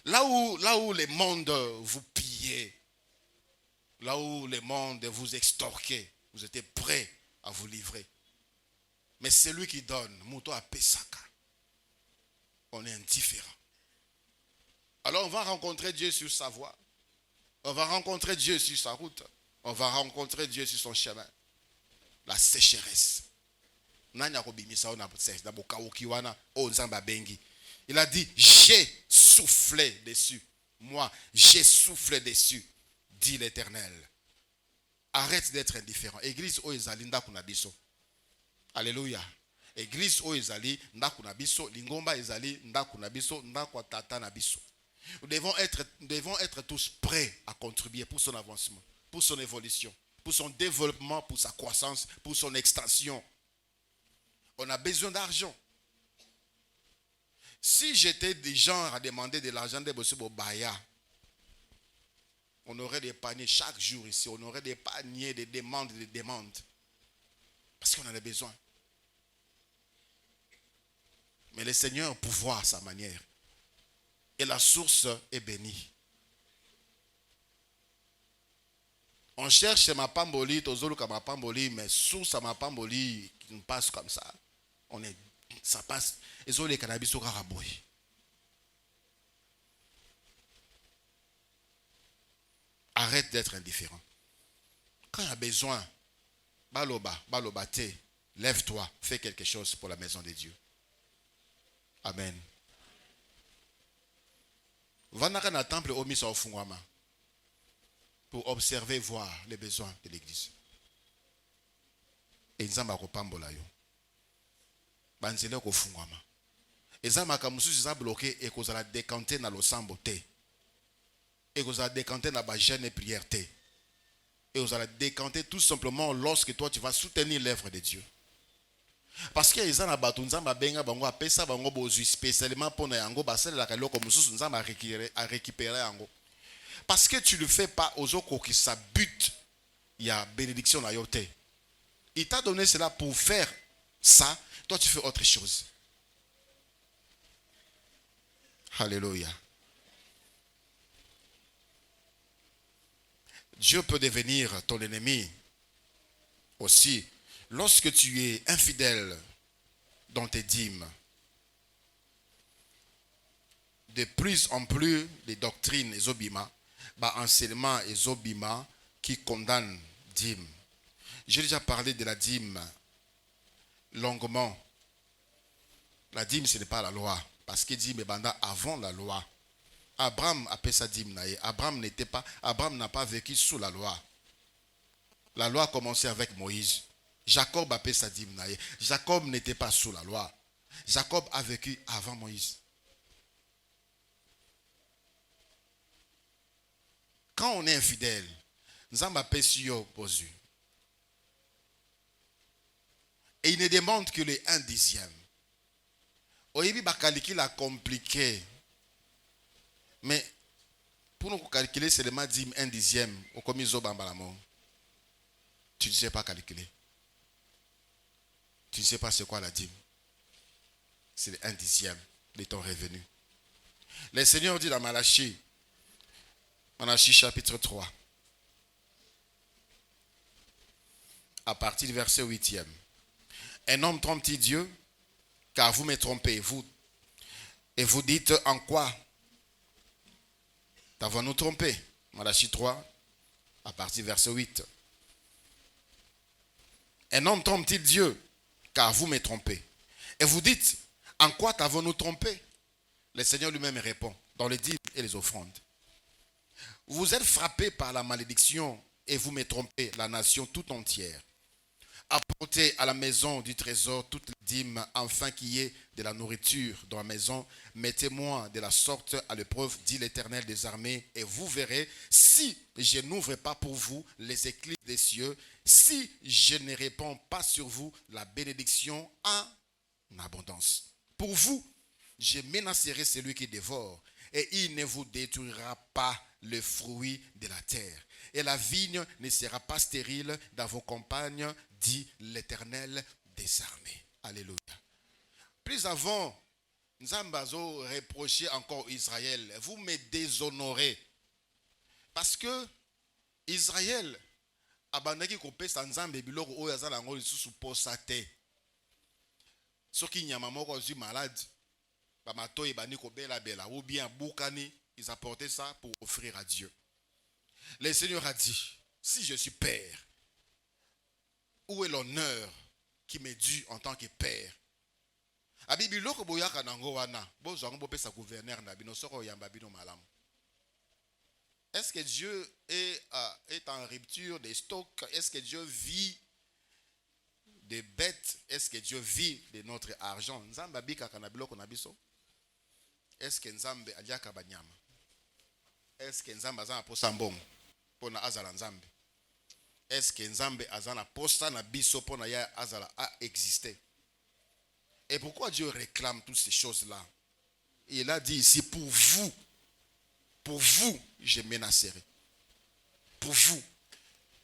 Là où le monde vous pillait, là où le monde vous extorquait, vous étiez prêts à vous livrer. Mais c'est lui qui donne. Mouto à Pesaka. On est indifférent. Alors on va rencontrer Dieu sur sa voie. On va rencontrer Dieu sur sa route. On va rencontrer Dieu sur son chemin. La sécheresse. Il a dit, j'ai soufflé dessus. Moi, j'ai soufflé dessus, dit l'Éternel. Arrête d'être indifférent. Église Oezali Ndakunabiso. Alléluia. Église Oezali Ndakunabiso. Lingomba Ezali Ndakunabiso. Ndakwatata Nabiso. Nous devons être tous prêts à contribuer pour son avancement, pour son évolution, pour son développement, pour sa croissance, pour son extension. On a besoin d'argent. Si j'étais des gens à demander de l'argent de Bossebo Baya, on aurait des paniers chaque jour ici, on aurait des paniers, des demandes. Parce qu'on en a besoin. Mais le Seigneur pourvoit à sa manière. Et la source est bénie. On cherche ma pamboli, tozoluka ma pamboli, mais source à ma pamboli qui nous passe comme ça. Ça passe. Et les cannabis au karaboui. Arrête d'être indifférent. Quand il y a besoin, baloba te, lève-toi, fais quelque chose pour la maison de Dieu. Amen. Vanaka na temple omisa ofungwama pour observer, voir les besoins de l'église. et nzamba kopambola yo. Banzele ko fungwama. Eza makamusu za bloqué et kozala décanter na losambo te. Et kozala décanter na ba jeûne et prière te. Et kozala décanter tout simplement lorsque toi tu vas soutenir l'œuvre de Dieu. Parce que eza na batu nzamba benga bango apesa bango bozui spécialement pour na yango basala la kaloko mususu nzamba a récupérer yango. Parce que tu ne le fais pas aux autres qui sa but il y a bénédiction na yo te. Il t'a donné cela pour faire ça, toi tu fais autre chose. Alléluia. Dieu peut devenir ton ennemi aussi lorsque tu es infidèle dans tes dîmes. De plus en plus, les doctrines ezobima, enseignement ezobima qui condamne dîme. J'ai déjà parlé de la dîme longuement. La dîme, ce n'est pas la loi. Parce que dîme est avant la loi. Abraham appelle ça dîme. Abraham n'a pas vécu sous la loi. La loi a commencé avec Moïse. Jacob appelle ça dîme. Jacob n'était pas sous la loi. Jacob a vécu avant Moïse. Quand on est infidèle, nous avons appelé sur Bosu. Et il ne demande que les 1/10. Oyebi ba calculer la compliqué. Mais pour nous calculer seulement 1/10 au commis bambalamo. Tu ne sais pas calculer. Tu ne sais pas c'est quoi la dîme. C'est le 1/10 de ton revenu. Le Seigneur dit dans Malachie chapitre 3, à partir du verset 8e. Un homme trompe-t-il Dieu? Car vous me trompez, vous. Et vous dites en quoi t'avons-nous trompé? Malachie 3, à partir du verset 8. Un homme trompe-t-il Dieu? Car vous me trompez. Et vous dites, en quoi t'avons-nous trompé? Le Seigneur lui-même répond, dans les dîmes et les offrandes. Vous êtes frappés par la malédiction et vous me trompez, la nation tout entière. Apportez à la maison du trésor toutes les dîmes, afin qu'il y ait de la nourriture dans la maison. Mettez-moi de la sorte à l'épreuve, dit l'Éternel des armées, et vous verrez si je n'ouvre pas pour vous les écluses des cieux, si je ne répands pas sur vous la bénédiction en abondance. Pour vous, je menacerai celui qui dévore, et il ne vous détruira pas le fruit de la terre. Et la vigne ne sera pas stérile dans vos campagnes, dit l'Éternel des armées. Alléluia. Plus avant, Nzambazo reprochait encore Israël. Vous me déshonorez. Parce que Israël, abandaki kopesa Nzambe biloko oyo azala ngo lisusu posa te. Soki nyama moko azwi malade, ba matoyi bani ko bela bela ou bien boukani, ils apportaient ça pour offrir à Dieu. Le Seigneur a dit, si je suis père, où est l'honneur qui m'est dû en tant que père? Est-ce que Dieu est en rupture des stocks? Est-ce que Dieu vit des bêtes? Est-ce que Dieu vit de notre argent? Est-ce que Nzambe aliaka banyama? Est-ce que Nzambe azana posa mbongo pona azala Nzambe? Est-ce que Nzambe azana posa na biso pona ya azala a exister? Et pourquoi Dieu réclame toutes ces choses-là? Il a dit ici, pour vous, je menacerai. Pour vous.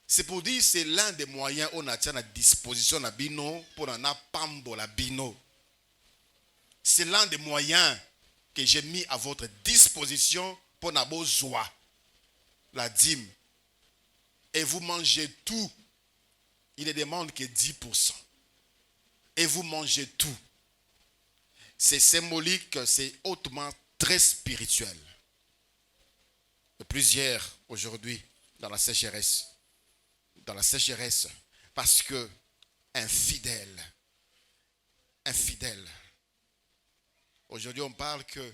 C'est pour dire, c'est l'un des moyens on a tient à disposition na bino pour na pambo la bino. C'est l'un des moyens que j'ai mis à votre disposition pour na joie, la dîme. Et vous mangez tout. Il ne demande que 10%. Et vous mangez tout. C'est symbolique, c'est hautement très spirituel. Et plusieurs aujourd'hui dans la sécheresse. Parce que infidèle. Aujourd'hui on parle que,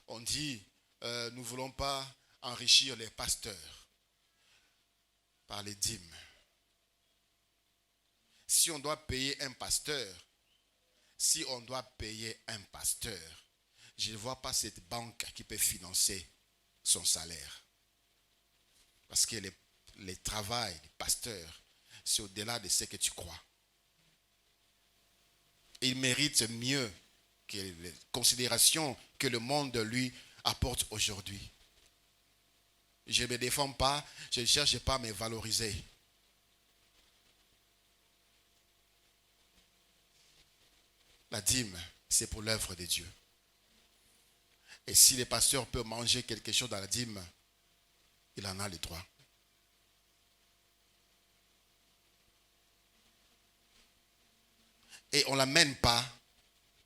on dit, nous ne voulons pas enrichir les pasteurs par les dîmes. Si on doit payer un pasteur, si on doit payer un pasteur, je ne vois pas cette banque qui peut financer son salaire. Parce que le travail du pasteur, c'est au-delà de ce que tu crois. Il mérite mieux que les considérations que le monde lui apporte aujourd'hui. Je ne me défends pas, je ne cherche pas à me valoriser. La dîme, c'est pour l'œuvre de Dieu. Et si le pasteur peut manger quelque chose dans la dîme, il en a le droit. Et on ne l'amène pas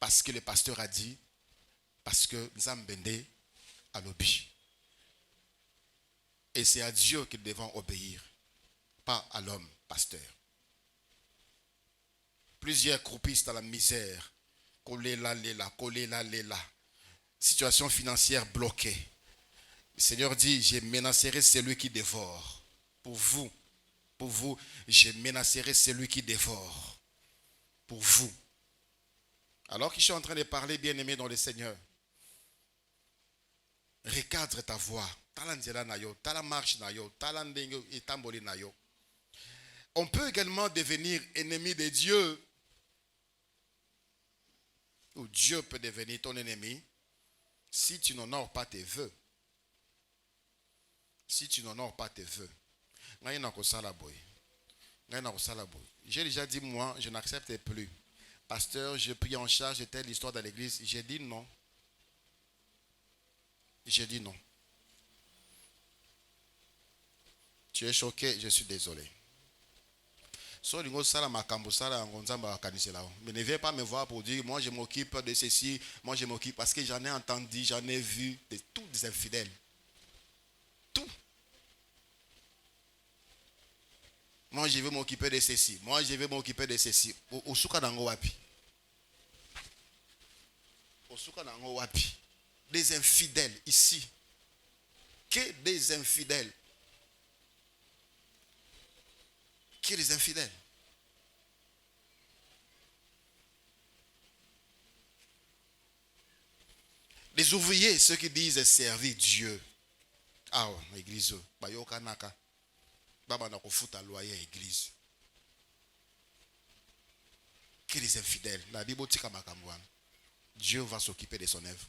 parce que le pasteur a dit, parce que Nzambende a lobby. Et c'est à Dieu qu'ils devons obéir, pas à l'homme pasteur. Plusieurs croupissent dans la misère. Collé là, collé là. Situation financière bloquée. Le Seigneur dit, je menacerai celui qui dévore. Pour vous, je menacerai celui qui dévore. Pour vous. Alors que je suis en train de parler, bien-aimé dans le Seigneur, recadre ta voix. On peut également devenir ennemi de Dieu. Ou Dieu peut devenir ton ennemi si tu n'honores pas tes vœux. Si tu n'honores pas tes vœux. J'ai déjà dit, moi, je n'accepte plus. Pasteur, je prie en charge de telle histoire dans l'église. J'ai dit non. J'ai dit non. Tu es choqué, je suis désolé. Mais ne viens pas me voir pour dire, moi je m'occupe de ceci, moi je m'occupe, parce que j'en ai entendu, j'en ai vu de tous des infidèles. Tout. Moi je vais m'occuper de ceci, moi je vais m'occuper de ceci. Osuka nango wapi. Osuka nango wapi. Des infidèles ici. Que des infidèles. Que des infidèles. Les ouvriers, ceux qui disent servir Dieu. Ah ouais, l'église. Bayoka naka. Baba na kofuta loyer église. Que les infidèles. La Bible tika makamwan. Dieu va s'occuper de son œuvre.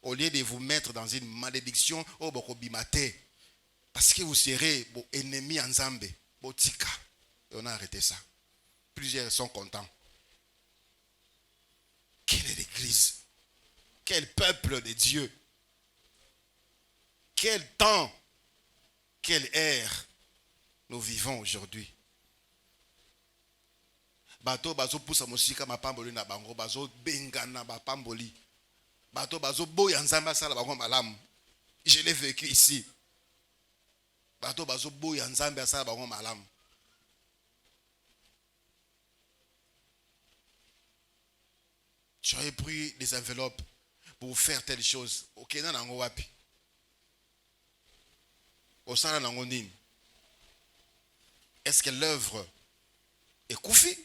Au lieu de vous mettre dans une malédiction, oh boko bimate. Parce que vous serez vos ennemis en Zambé. Botika. Et on a arrêté ça. Plusieurs sont contents. Quelle est l'église? Quel peuple de Dieu? Quel temps? Quelle ère nous vivons aujourd'hui? Bato bazo poussa musika mapamboli na bango bazo bengana bapamboli. Bato bazo boya nzamba sala bango malamu. Je l'ai vécu ici. Bato bazo boya nzamba sala bango malamu. Tu as pris des enveloppes pour faire telle chose. Ok, nan nango wapi. Osana nango nini. Est-ce que l'œuvre est koufi?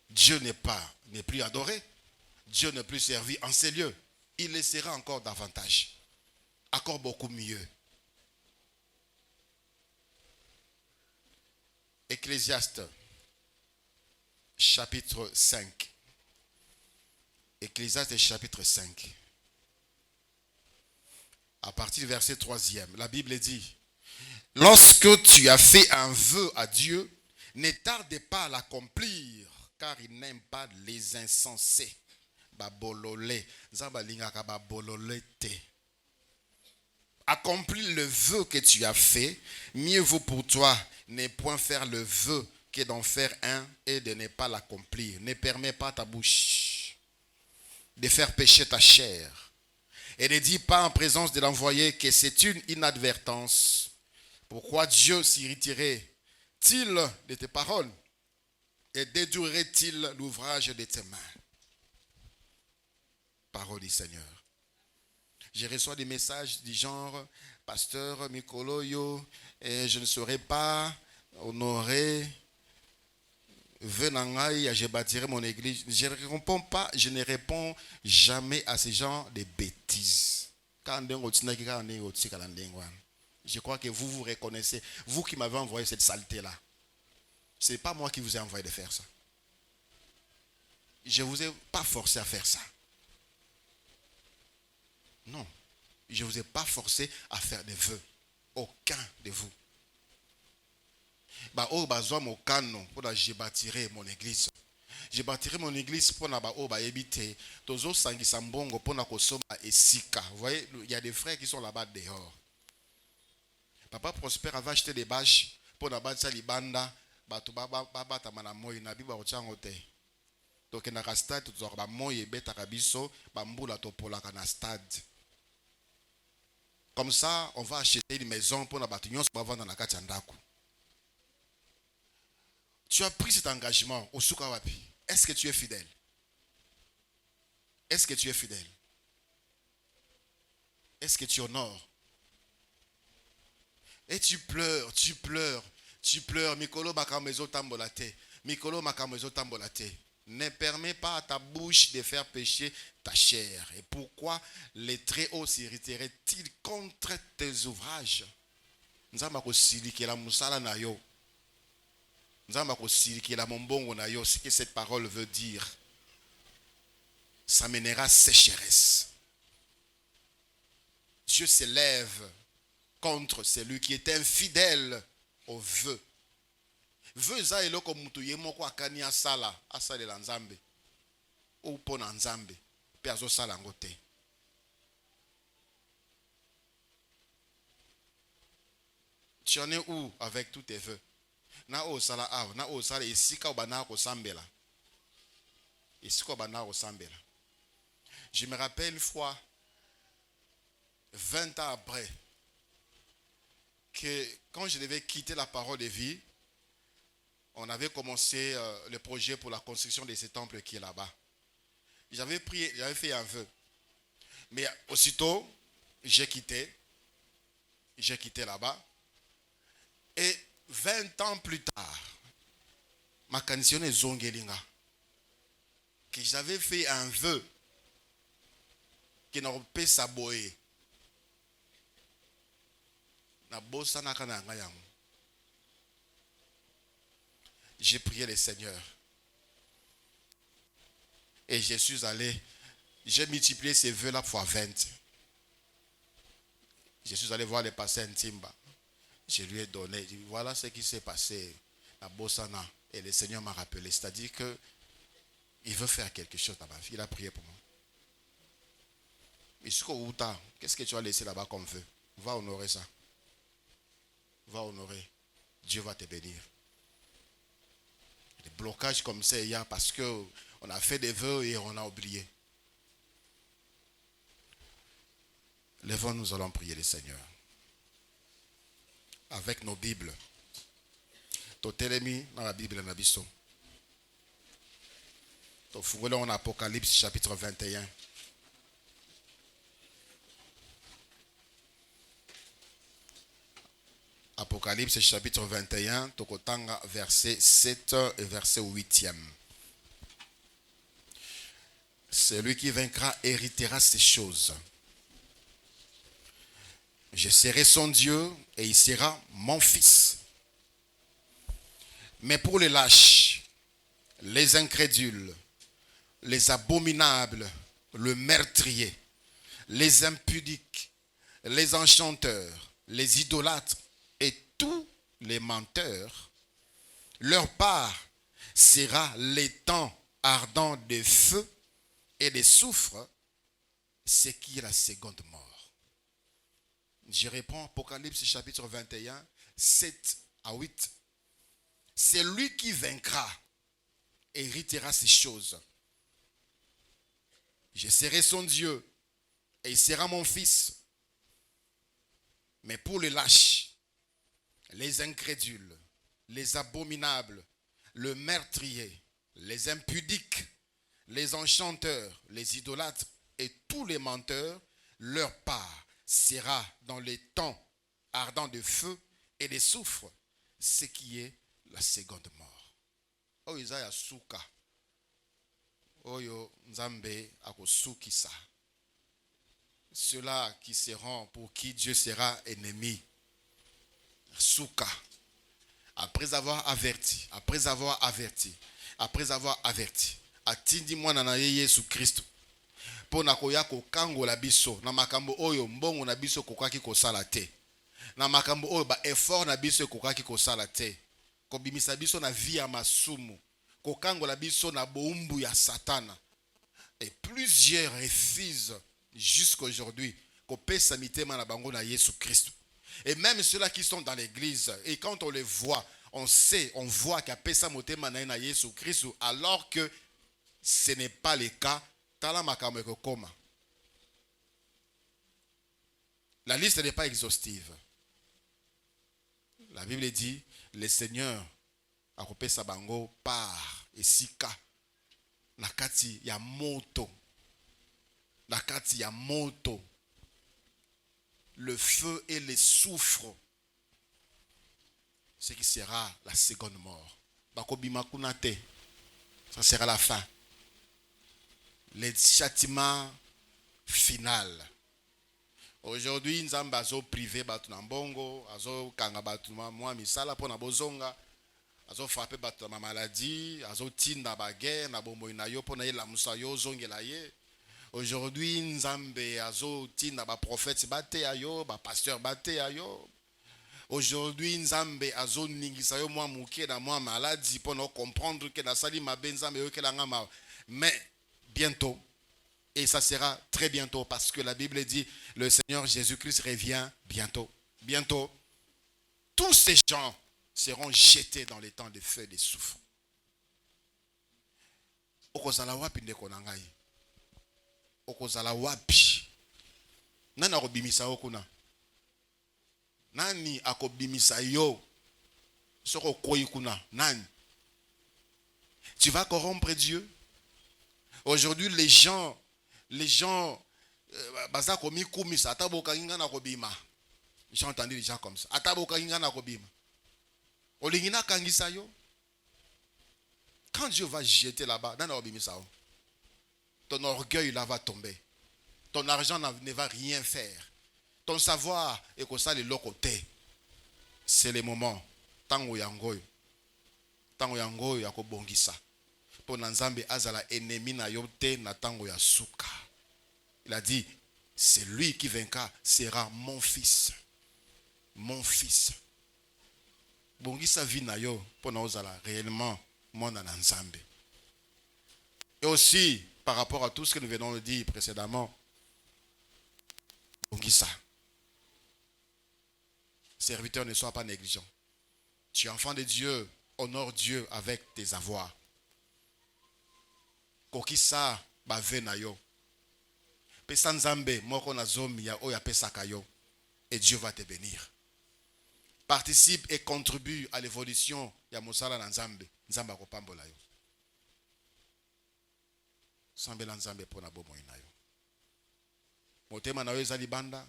Dieu n'est plus adoré. Dieu n'est plus servi en ces lieux. Il le sera encore davantage. Encore beaucoup mieux. Ecclésiaste, chapitre 5. Ecclésiaste, chapitre 5. À partir du verset 3e, la Bible dit, lorsque tu as fait un vœu à Dieu, ne tarde pas à l'accomplir, car il n'aime pas les insensés. Accomplis le vœu que tu as fait, mieux vaut pour toi ne point faire le vœu que d'en faire un et de ne pas l'accomplir. Ne permets pas à ta bouche de faire pécher ta chair. Et ne dis pas en présence de l'envoyé que c'est une inadvertance. Pourquoi Dieu s'irriterait-il de tes paroles et détruirait-il l'ouvrage de tes mains? Parole du Seigneur. Je reçois des messages du genre, pasteur Mikoloyo, et je ne saurais pas honorer Venangai, je bâtirai mon église. Je ne réponds jamais à ces gens de bêtises. Je crois que vous vous reconnaissez. Vous qui m'avez envoyé cette saleté-là. Ce n'est pas moi qui vous ai envoyé de faire ça. Je ne vous ai pas forcé à faire ça. Non. Je ne vous ai pas forcé à faire des vœux. Aucun de vous. Je bâtirai mon église. Je bâtirai mon église pour éviter. Vous voyez, il y a des frères qui sont là-bas dehors. Papa Prosper avait acheté des bâches pour la bâche libanda. Donc na stade ba moye betaka biso ba mbula topolaka na stade. Comme ça, on va acheter une maison pour la bâtiment pour vendre dans la kachandaku. Tu as pris cet engagement au Sukawapi. Est-ce que tu es fidèle? Est-ce que tu es fidèle? Est-ce que tu honores? Et tu pleures, tu pleures, tu pleures. Mikolo makamezo tambolate. Mikolo makamezo tambolate. Ne permets pas à ta bouche de faire pécher ta chair. Et pourquoi les Très-Hauts s'irriteraient-ils contre tes ouvrages? Nzamba ko silikela musala na yo. Nzamba ko silikela mombongo na yo. Ce que cette parole veut dire, ça mènera sécheresse. Dieu s'élève contre celui qui est infidèle au vœu. Vœu za eloko mutu yemoko akani asala asalela nzambe ou pona nzambe pe azosala ngo te. Tu en es où avec tous tes vœux? Na osala aw, na osala esika obana ko sambela. Esika obana ko sambela. Je me rappelle une fois 20 ans après que quand je devais quitter la parole de vie, on avait commencé le projet pour la construction de ce temple qui est là-bas. J'avais fait un vœu. Mais aussitôt, j'ai quitté là-bas. Et 20 ans plus tard, ma condition est zongelinga. Que j'avais fait un vœu qui n'a pas saboé. Na bossa na kana ngayango. J'ai prié le Seigneur. Et je suis allé, j'ai multiplié ces vœux-là fois 20. Je suis allé voir le pasteur Ntimba. Je lui ai donné, dit, voilà ce qui s'est passé à Bossana. Et le Seigneur m'a rappelé. C'est-à-dire qu'il veut faire quelque chose dans ma vie. Il a prié pour moi. Qu'est-ce que tu as laissé là-bas comme vœu? Va honorer ça. Va honorer. Dieu va te bénir. Des blocages comme ça, il y a parce qu'on a fait des vœux et on a oublié. Lèvons, nous allons prier le Seigneur. Avec nos Bibles. Totelemi dans la Bible Nabiso. Tofungole en Apocalypse chapitre 21. Apocalypse chapitre 21, Tokotanga verset 7 et verset 8e. Celui qui vaincra héritera ces choses. Je serai son Dieu et il sera mon fils. Mais pour les lâches, les incrédules, les abominables, le meurtrier, les impudiques, les enchanteurs, les idolâtres et tous les menteurs, leur part sera l'étang ardent de feu et de soufre, ce qui est la seconde mort. Je réponds, Apocalypse chapitre 21, 7 à 8. C'est lui qui vaincra, héritera ces choses. Je serai son Dieu et il sera mon fils. Mais pour les lâches, les incrédules, les abominables, le meurtrier, les impudiques, les enchanteurs, les idolâtres et tous les menteurs, leur part sera dans les temps ardents de feu et de soufre, ce qui est la seconde mort. oyo eza ya suka oyo nzambe akosukisa. Ceux-là qui seront, pour qui Dieu sera ennemi. Suka. Après avoir averti, atindi mwana na ye Yesu Kristo pona koya kokangola biso na makambo oyo mbongo na biso kokaki kosala te, na makambo oyo ba effort na biso kokaki kosala te, kobimisa biso na vie ya masumu, kokangola biso na boumbu ya satana. Et plusieurs refusent jusqu'aujourd'hui kopesa mitema na bango na Yesu Kristo. Et même ceux-là qui sont dans l'église, et quand on les voit, on voit qu'il y a pesa motema na Yesu Kristo, alors que ce n'est pas le cas. La liste n'est pas exhaustive. La Bible dit, le Seigneur a coupé sa bango par et sika. Nakati ya moto. Nakati ya moto. Le feu et le soufre. Ce qui sera la seconde mort. Bakobima kunate. Ça sera la fin. Le châtiment final. Aujourd'hui, nzamba azo privé batu na mbongo, azo kanga batu mwa misala pona bozonga, azo frappé batu na maladie, azo tinda ba guerre na bombo na yo pona yela musayo zongela ye. Aujourd'hui, nzambe azo tinda ba prophète bate ayo, ba pasteur bate ayo. Aujourd'hui, nzambe azo ningisa yo mwa muke na mwa maladie pona comprendre que na sali mabenza me yo ke la ngama. Mais bientôt, et ça sera très bientôt, parce que la Bible dit, le Seigneur Jésus-Christ revient bientôt. Bientôt, tous ces gens seront jetés dans les temps de feu et de soufre. Okozala wapi ndeko na ngai? Okozala wapi? Nani akobimisa yo kuna? Nani akobimisa yo? Soko koyi kuna? Nani? Tu vas corrompre Dieu? Aujourd'hui, les gens, baza komi kumisa, ataboka inga na kobima. J'ai entendu des gens comme ça. Ataboka inga na kobima. Olingina kangisa yo. Quand Dieu va jeter là-bas, dans l'obimisa, ton orgueil là va tomber. Ton argent ne va rien faire. Ton savoir est comme ça de l'autre côté. C'est le moment. Tango yangoyo. Tango yangoyo yakobongisa. Pour Nzambe azala ennemi na yote na tango ya suka. Il a dit, c'est lui qui vaincra sera mon fils. Mon fils. Bongisa vi na yo pour na ozala réellement mon na Nzambe. Et aussi par rapport à tout ce que nous venons de dire précédemment, bongisa. Serviteur, ne sois pas négligent. Tu es enfant de Dieu, honore Dieu avec tes avoirs. Kokisa bave na yo. Pesa nzambe moko na zomi ya oya pesa kayo. Et Dieu va te bénir. Participe et contribue à l'évolution ya mosala na nzambe. Nzambe akopambola yo. Sambela nzambe pona bomo ina yo. Motema na yo eza libanda.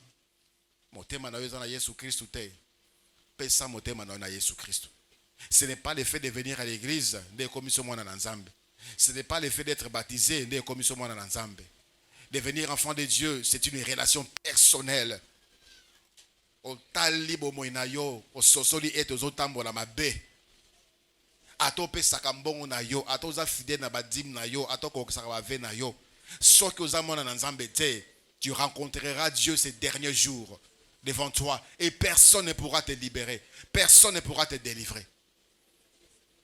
Motema na yo eza na Yesu Kristo te. Pesa motema na yo na Yesu Kristo. Ce n'est pas le fait de venir à l'église de commission mwana na nzambe. Ce n'est pas le fait d'être baptisé, de devenir enfant de Dieu, c'est une relation personnelle. Au talibo moinayo, au sosoli et aux otambola mabe. Ato pe sakambongo na yo, ato za fidèle na badim na yo, ato ko sakabave na yo. Sauf que aux amona na nzambe te, tu rencontreras Dieu ces derniers jours devant toi et personne ne pourra te libérer, personne ne pourra te délivrer.